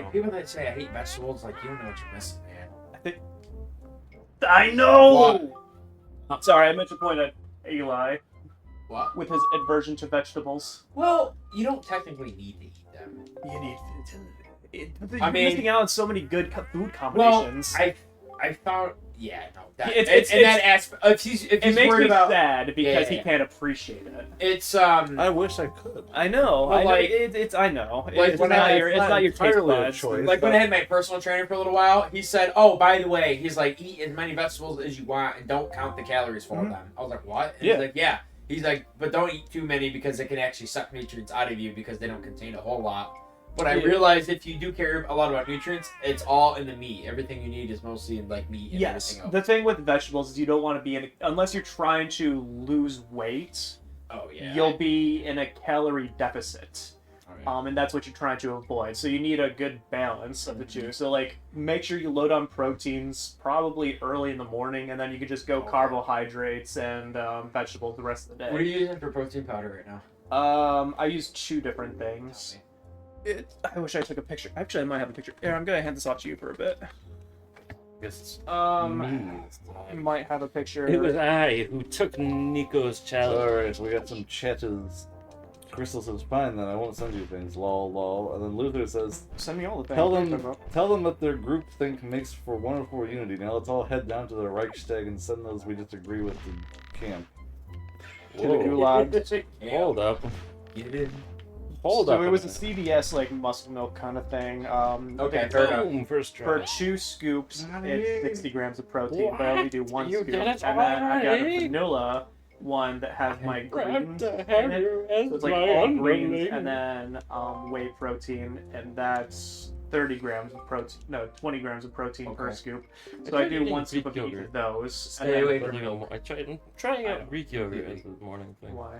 People that say I hate vegetables, like, you don't know what you're missing, man. I know! What? Sorry, I meant to point at Eli What? with his aversion to vegetables. Well, you don't technically need to eat them. You need... You're I mean- missing out on so many good food combinations. Well, I found... Yeah, no. That, It's- in that aspect... If he's it makes worried me about... sad because Yeah. he can't appreciate it. It's, I wish I could. I know. Well, I know. like- I know. like It's when not I- your, it's it's not your taste entirely a buds. choice. like when I had my personal trainer for a little while, he said, "Oh, by the way, he's like, eat as many vegetables as you want and don't count the calories for them." I was like, "What?" And Yeah. He's like, "Yeah." He's like, "But don't eat too many because it can actually suck nutrients out of you because they don't contain a whole lot." But I Yeah. realized if you do care a lot about nutrients, it's all in the meat. Everything you need is mostly in like meat and Yes. everything else. The thing with vegetables is you don't want to be in... Unless you're trying to lose weight, Oh yeah. you'll be in a calorie deficit. Alright. And that's what you're trying to avoid. So you need a good balance of the two. So like, make sure you load on proteins probably early in the morning, and then you can just go carbohydrates and vegetables the rest of the What are day. you using for protein powder right now? I use 2 different things. I wish I took a picture. Actually, I might have a picture. Here, I'm gonna hand this off to you for a bit. Guess it's I me. might have a picture. It was I who took Nico's challenge. Alright, so we got some chatters. Crystal says, fine then, I won't send you things, lol, lol. And then Luther says, Send me all the things. tell them that their group think makes for wonderful unity. Now let's all head down to the Reichstag and send those we disagree with to camp. To the gulag. Hold up. Get in. Hold So up. it was a CVS like muscle milk kind of thing. Okay, they- fair enough. Boom, first try. For 2 scoops, it's 60 grams of protein, but I only do 1 You scoop. did And it then I got a already? vanilla one that has my greens in have it. you So as it's like my all greens underling. and then whey protein, and that's 30 grams of protein. No, 20 grams of protein per Okay. scoop. I So I tried do eating 1 scoop Greek of each yogurt. of those. Stay away But, from I'm trying I out know. Greek yogurt as the morning thing. Why?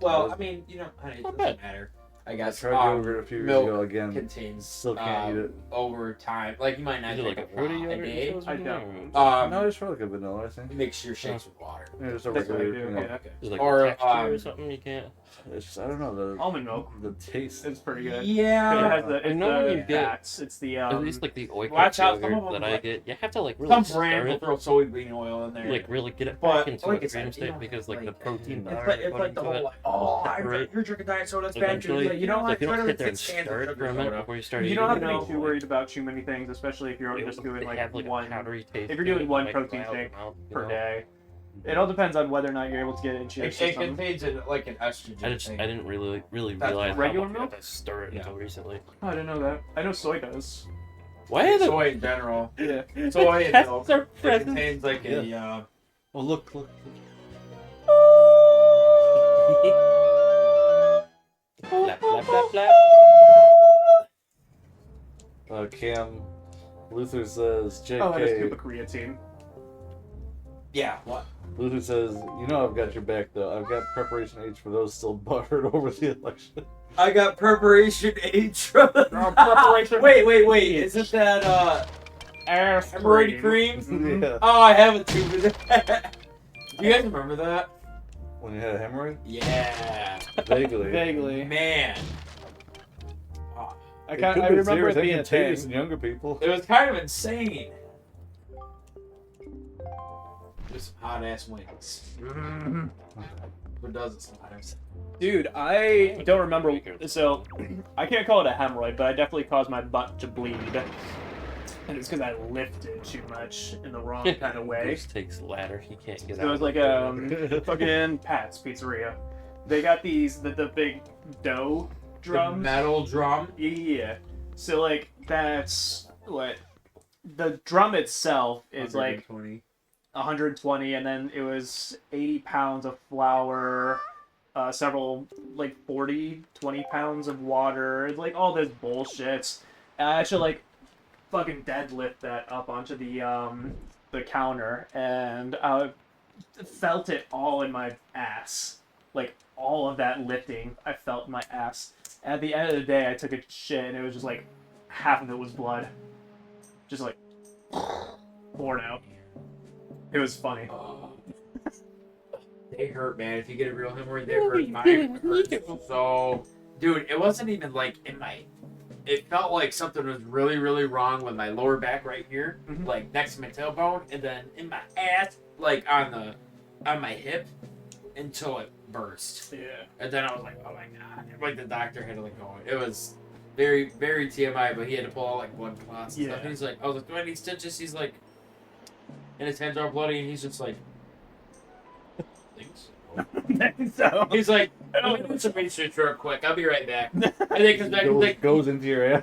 Well, I mean, you know, honey, it Not doesn't bad. matter. I I guess tried yogurt a few years milk ago again. contains Still can't eat it. over time. Like you might not Is it drink like a a fruity lot a yogurt? day. instead of I something, don't. or- No, just for like a vanilla, I think. Mix your shakes with water. Yeah, just a That's what I regular, do. you know. Yeah. Is it like Or, the texture or um, something you can't? It's just, I don't know, Almond milk. the taste. It's pretty good. It Yeah. has the, I it's know when the you get- fats. It's the At least like the oikos watch out, some yogurt of them that I like- get, you have to like really Some stir brand will it, throw soybean oil in there. like really get it But, back into like a I said, cream you state know, because like the like, protein it's powder like, you're it's like putting the to whole it. like, oh, separate. you're drinking diet soda, it's Like, bad for you. eventually, Like, you know like, what? you Try don't to sit there and take cans stir of it for a sugar minute soda. before you start You eating don't have it. to know, be too worried about too many things, especially if you're It just would doing like have like one a powdery taste. if you're to doing it, one like, protein mild shake amount, you per know? day. It all depends on whether or not you're able to get it into your It system. contains like an estrogen I just thing. I didn't really That's realize regular how much milk? I had to stir it Yeah. until recently. Oh, I didn't know that. I know soy does. Why the Soy in general. Yeah. Soy and Pests milk. are It present. contains like a Oh, look. Flap, flap, flap, flap. Cam, Luther says, Oh, and a scoop JK. of creatine. yeah. What? Luther says, you know I've got your back though. I've got preparation H for those still buttered over the election. I got preparation H from Preparation Wait. Isn't that Ass hemorrhoid cream? Mhm. Yeah. Oh, I have a tube of that. You guys remember that? When you had a hemorrhoid? Yeah. Vaguely. Vaguely. Man. Oh, I, It can't, could I be remember serious it and being a contagious in thing. younger people. it was kind of insane. Just some hot ass wings. Mhm. Who does it sometimes? Dude, I don't remember. So, I can't call it a hemorrhoid, but I definitely caused my butt to bleed. And it's because I lifted too much in the wrong kind of way. Goose takes ladder. He can't get So out. it was like fucking Pat's Pizzeria. They got these the big dough The drums. metal drum. Yeah. So like that's what the drum itself is like 120. 120, and then it was 80 pounds of flour, several like 20 pounds of water, like all this bullshit. And I actually like fucking deadlift that up onto the counter, and I felt it all in my ass. Like all of that lifting, I felt in my ass. At the end of the day, I took a shit, and it was just like half of it was blood, just like poured out. It was funny. Oh. They hurt, man. If you get a real hemorrhoid, they hurt. Mine hurt so. Dude, it wasn't even like in my it felt like something was really, really wrong with my lower back right here, Mhm. like next to my tailbone, and then in my ass, like on my hip, until it burst. Yeah. And then I was like, oh my god! Like the doctor had to like go. It was very, very TMI, but he had to pull out like blood clots and stuff. Yeah. And he's like, I was like, do I need stitches? He's like, and his hands are bloody, and he's just like, thanks. So. He's like, I'm gonna do some research real quick. I'll be right back. And then comes back and like, goes into your ass.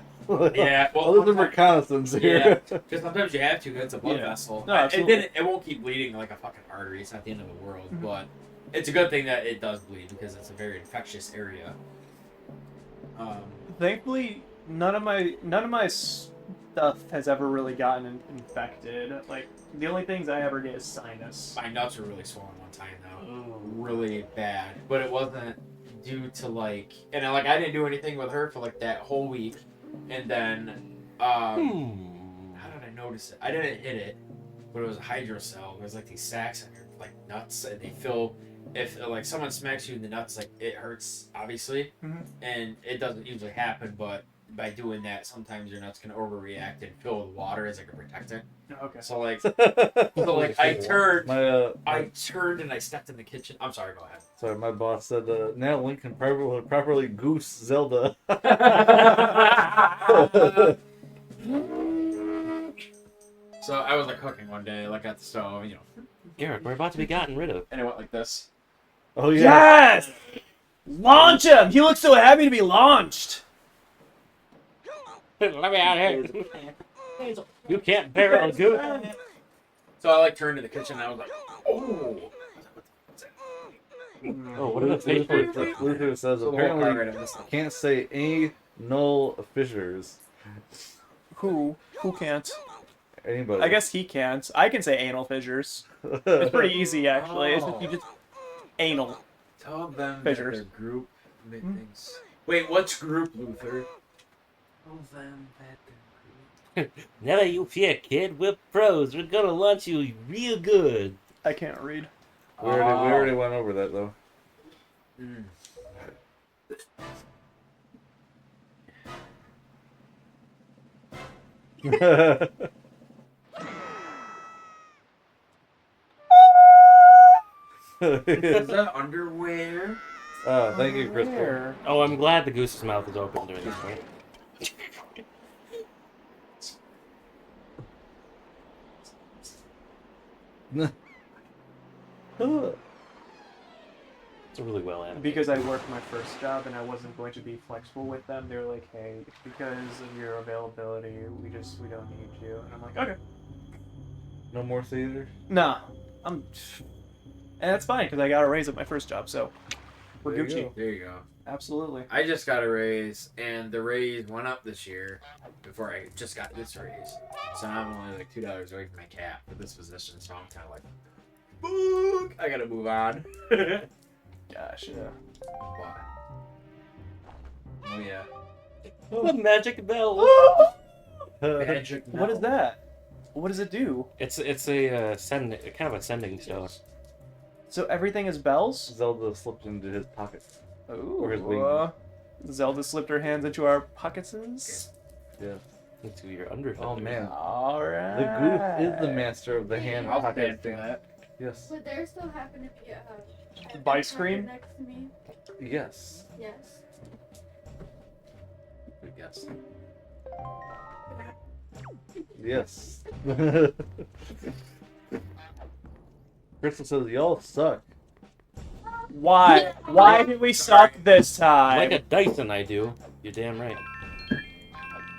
yeah, well, Well, there's a reconnaissance here. because sometimes you have to. It's a blood Yeah. vessel. No, And absolutely. then it won't keep bleeding like a fucking artery. It's not the end of the world, Mhm. but it's a good thing that it does bleed because it's a very infectious area. Thankfully, none of my stuff has ever really gotten infected. Like the only things I ever get is sinus. My nuts were really swollen one time though, really bad. But it wasn't due to like, and I didn't do anything with her for like that whole week, and then how did I notice it? I didn't hit it, but it was a hydrocell. There's like these sacs on your like nuts, and they fill. If like someone smacks you in the nuts, like it hurts obviously, Mhm. and it doesn't usually happen, but by doing that, sometimes your nuts can overreact and fill with water as like a protectant. Okay. So like, I turned. My I turned and I stepped in the kitchen. I'm sorry, go ahead. sorry, my boss said now Link can properly goose Zelda. So I was like cooking one day, like at the stove, you know, Garrett, we're about to be gotten rid of. and it went like this. Oh yeah. Yes! Launch him! He looks so happy to be launched. Let me out here. You can't barrel a goose. So I like turned to the kitchen and I was like, oh. Oh, what are the papers? Luther says So the whole car right apparently in this thing. can't say any null fissures. Who can't? Anybody. I guess he can't. I can say anal fissures. It's pretty easy actually. It's just, you just anal. Tell them Fissures. that their group things. Wait, what's group, Luther? Tell them that their group. Now that you fear, kid, we're pros. We're gonna launch you real good. I can't read. we already went over that though. Mm. Is that underwear? Thank you, Crystal. Where? Oh, I'm glad the goose's mouth is open during this point. It's really well animated. Because I worked my first job and I wasn't going to be flexible with them, they were like, "Hey, because of your availability, we don't need you." And I'm like, "Okay, No more theater. nah, and that's fine because I got a raise at my first job, so we're There you Gucci." go. There you go. Absolutely. I just got a raise, and the raise went up this year before I just got this raise. So now I'm only like $2 away from my cap for this position, so I'm kind of like, book, I gotta move on. Gotcha. Why? Oh yeah. The magic bell. Magic. What is that? What does it do? It's a kind of a sending stone. So everything is bells? Zelda slipped into his pocket. Or his wing. Ooh. Zelda slipped her hands into our pockets. Yeah. Into your under. Oh man. All right. The Goose is the master of the hand I'll pocket stand for thing. that. Yes. Would there still happen to be a Ice cream? next to me? Yes. Yes. Good guess. Yes. Crystal says y'all suck. Why? Why did we suck this time? Like a Dyson, I do. You're damn right.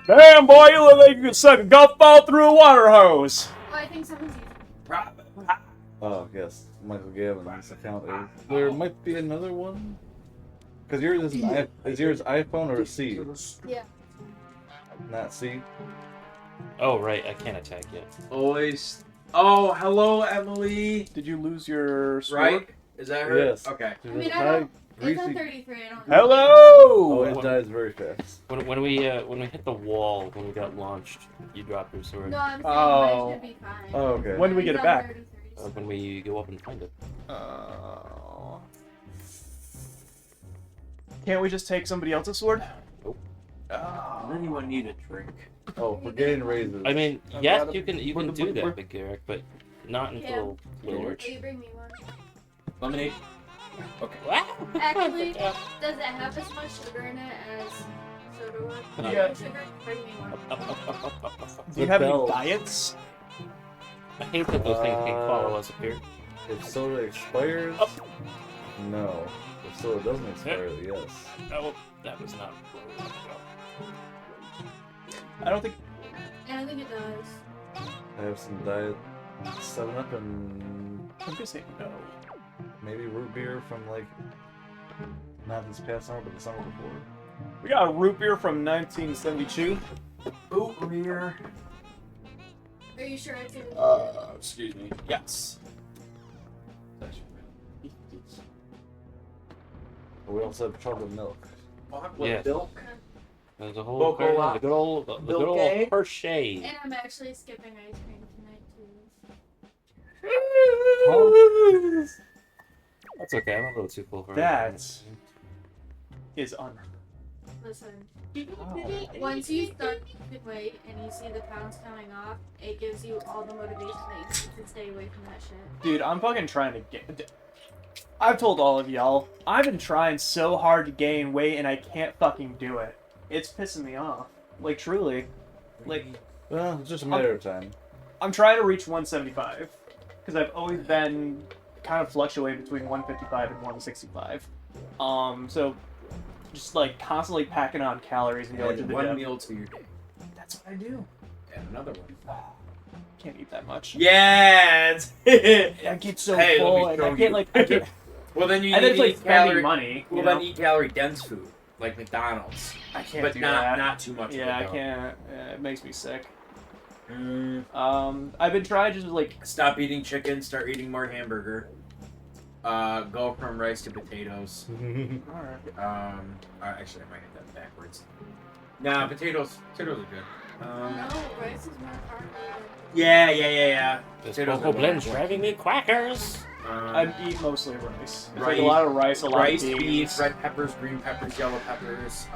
Damn, boy, you look like you could suck a golf ball through a water hose. Oh, I think someone's using. Oh yes, Michael Gavin's account is. There might be another one. Cause yours is yours iPhone or a C? Yeah. Not C. Oh right, I can't attack yet. Always. Oh, hello, Emily. Did you lose your sword? Right? Is that her? Yes. Okay. I mean, I don't. It's on 33. I don't know. Oh, Hello. it dies very fast. When we hit the wall when we got launched, you dropped your sword. No, I'm saying Oh. I should be fine. Oh, okay. When do we get it It's on back? 33. When we go up and find it. Can't we just take somebody else's sword? And then you wouldn't need a drink. Oh, we're getting raises. I mean, I've yes, got you can do that, Big Garrick, but not until Will later. you bring me one? Lemonade. Okay. Actually, does it have as much sugar in it as soda would? Yeah. Sugar? Bring me one. Do you have any Bell. diets? I hate that those things can't follow us up here. If soda expires, no. If soda doesn't expire, yes. Oh, that was not. I don't think. I don't think it does. I have some diet 7-Up and I'm gonna say no. maybe root beer from like not this past summer, but the summer before. We got a root beer from 1972. Boot beer. Are you sure it's in? Excuse me. Yes. But we also have chocolate milk. Chocolate Yes. milk. There's a whole Bocola. the good old Milky. Hershey. And I'm actually skipping ice cream tonight too. That's okay. I'm a little too full for That is unreal. Listen, Oh. once you start losing weight and you see the pounds coming off, it gives you all the motivation that you need to stay away from that shit. Dude, I'm fucking trying to get. I've told all of y'all, I've been trying so hard to gain weight and I can't fucking do it. It's pissing me off. Like, truly. Like, Well, it's just a matter of time. I'm trying to reach 175. Because I've always been kind of fluctuating between 155 and 165. So, just like constantly packing on calories and going to Add the one gym. meal to your day. That's what I do. And another one. Can't eat that much. Yeah. I get so Hey, let full me and show I you. can't like. I can't, Well, then you and then need it's like to eat spending calorie. money. Well, You then know? eat calorie dense food like McDonald's, I can't but do not that. not too much. Yeah, of I it, can't. It makes me sick. though. I've been trying to just like. Stop eating chicken. Start eating more hamburger. Go from rice to potatoes. Alright. Actually, I might get that backwards. Nah, potatoes are good. No, rice is more carbohydrate. Yeah. This Potatoes Cocoa are blend's good. driving me quackers. I eat mostly rice. It's like Rice- a lot of rice, a lot rice, of beans. beef, red peppers, green peppers, yellow peppers.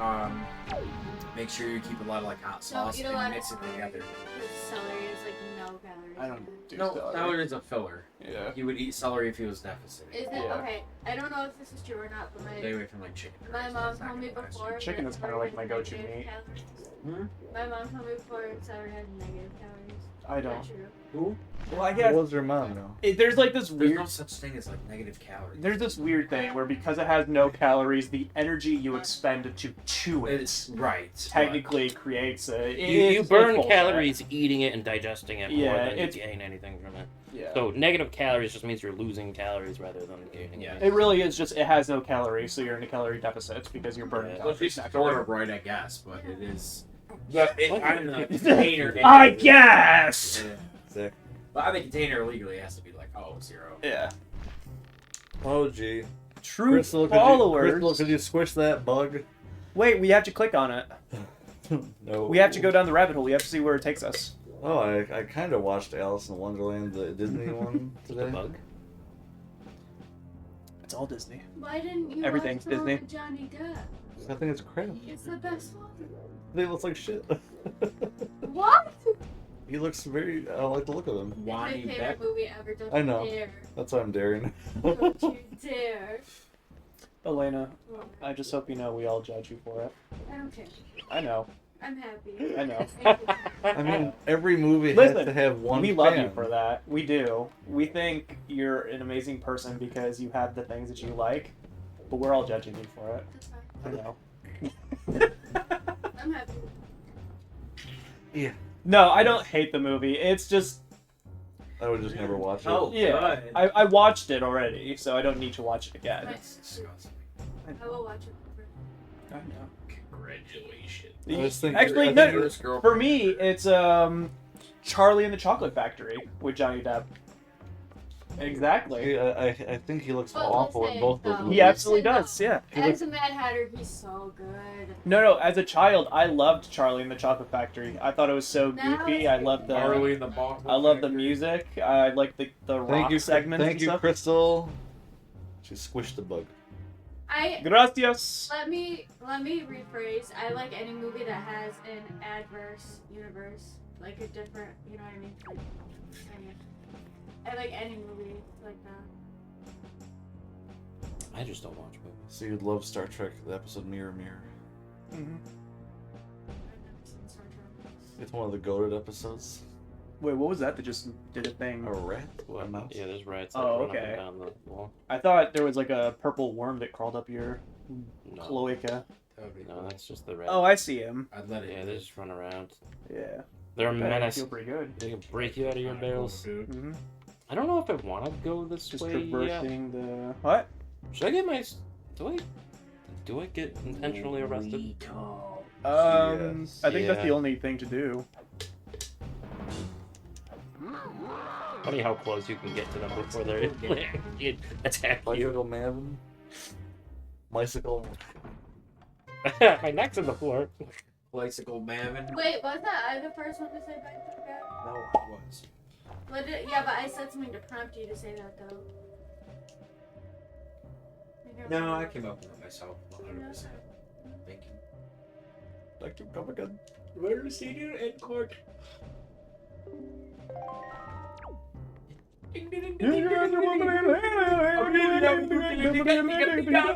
Make sure you keep a lot of like hot Don't sauce eat a and lot mix of it together. because celery is like no calories. I don't do No, celery. celery is a filler. Yeah. He would eat celery if he was deficit. Is it Yeah. okay? I don't know if this is true or not, but Stay away from like chicken. or my rice, mom that's not told me gonna last you. before. Chicken that is kinda like my celery go-to has meat. negative calories. Hmm? My mom told me before celery has negative calories. I Not don't. true. Who? Well, I What guess was your mom know? there's like this There's weird. no such thing as like negative calories. There's this weird thing where because it has no calories, the energy you expend to chew it It's right. technically creates a. You it's burn bullshit. calories eating it and digesting it more Yeah, than you it's- gain anything from it. Yeah. So negative calories just means you're losing calories rather than gaining. Yeah. It really is just it has no calories, so you're in a calorie deficit because you're burning Yeah. Well, calories. she's sort of right, I guess, but it is. But on the container. I guess. Yeah. Zach. But on the container legally it has to be like 0. Yeah. Oh, gee. True Crystal, followers. could you squish that bug? Wait, we have to click on it. No. We have to go down the rabbit hole. We have to see where it takes us. Oh, I kind of watched Alice in Wonderland, the Disney one The today. bug. It's all Disney. Why didn't you Everything's watch the one Disney. with Johnny Depp? I think it's crap. It's the best one. They look like shit. What? He looks very. I like the look of him. It's my Wani favorite Beck. movie ever. Don't I know. you dare. That's why I'm daring. Don't you dare. Elena, I just hope you know we all judge you for it. I don't care. I know. I'm happy. I know. Thank you. I mean, every movie has Listen, to have one. We love you fan. for that. We do. We think you're an amazing person because you have the things that you like, but we're all judging you for it. That's I fine. know. I'm happy. Yeah. No, I don't hate the movie. It's just, I would just never watch it. Oh, yeah. good. I watched it already, so I don't need to watch it again. That's disgusting. I will watch it over. I know. Congratulations. I was thinking- Actually, I no. think- This girl. For me, it's Charlie and the Chocolate Factory with Johnny Depp. Exactly. I think he looks But awful in listen, both those though. movies. He absolutely does. Yeah. As a Mad Hatter, he's so good. No, as a child, I loved Charlie and the Chocolate Factory. I thought it was so Now goofy. it's I loved the. Charlie in the Ball. I love the music. I like the rock Thank you, segments Thank and you, stuff. Crystal. She squished the bug. Gracias. Let me rephrase. I like any movie that has an adverse universe, like a different. You know what I mean? Like, I like any movie like that. I just don't watch movies. So you'd love Star Trek, the episode Mirror Mirror. I've never seen Star Trek. It's one of the goated episodes. Wait, what was that that just did a thing? A rat? What? A mouse? Yeah, there's rats Oh, that run okay. up and down the wall. I thought there was like a purple worm that crawled up your No, cloaca. That would be no, cool. that's just the rat. Oh, I see him. I'd let it. Yeah, they just run around. Yeah. They're a Bet I menace. feel pretty good. They can break you out of your barrels. Mm-hmm. I don't know if I want to go this Just way. traversing the what? Should I get my? Do I get intentionally arrested? Yes. I think that's Yeah. the only thing to do. Funny how close you can get to them before they're attack you. Bicycle man. Bicycle. My neck's on the floor. Bicycle Mammon. Wait, was that I the first one to say bicycle guy? No, it was. Yeah, but I said something to prompt you to say that though. No, I came up with it myself. 100%. Thank you. Like to come again. Where is senior in court? Ding, ding, ding, ding, ding, ding, ding, ding, ding.